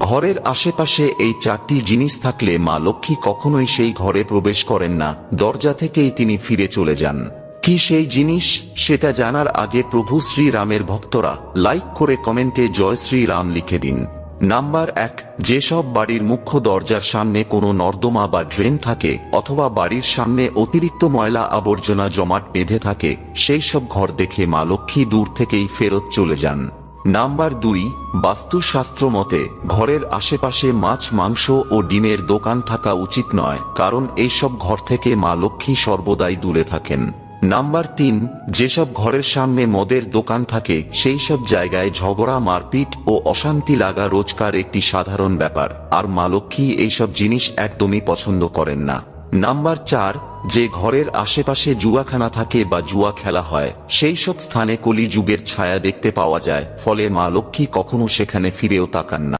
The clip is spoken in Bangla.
ঘরের আশেপাশে এই 4টি জিনিস থাকলে মা লক্ষ্মী কখনোই সেই ঘরে প্রবেশ করেন না, দরজা থেকেই তিনি ফিরে চলে যান। কি সেই জিনিস, সেটা জানার আগে প্রভু শ্রীরামের ভক্তরা লাইক করে কমেন্টে জয় শ্রীরাম লিখে দিন। নাম্বার 1, যেসব বাড়ির মুখ্য দরজার সামনে কোনো নর্দমা বা ড্রেন থাকে অথবা বাড়ির সামনে অতিরিক্ত ময়লা আবর্জনা জমাট বেঁধে থাকে, সেই সব ঘর দেখে মা লক্ষ্মী দূর থেকেই ফেরত চলে যান। নাম্বার 2, বাস্তুশাস্ত্র মতে ঘরের আশেপাশে মাছ, মাংস ও ডিমের দোকান থাকা উচিত নয়, কারণ এইসব ঘর থেকে মা লক্ষ্মী সর্বদাই দূরে থাকেন। নাম্বার 3, যেসব ঘরের সামনে মদের দোকান থাকে সেই সব জায়গায় ঝগড়া, মারপিট ও অশান্তি লাগা রোজকার একটি সাধারণ ব্যাপার, আর মা লক্ষ্মী এইসব জিনিস একদমই পছন্দ করেন না। নাম্বার 4, যে ঘরের আশেপাশে জুয়াখানা থাকে বা জুয়া খেলা হয় সেই সব স্থানে কলি যুগের ছায়া দেখতে পাওয়া যায়, ফলে মা লক্ষ্মী কখনো সেখানে ফিরেও তাকান না।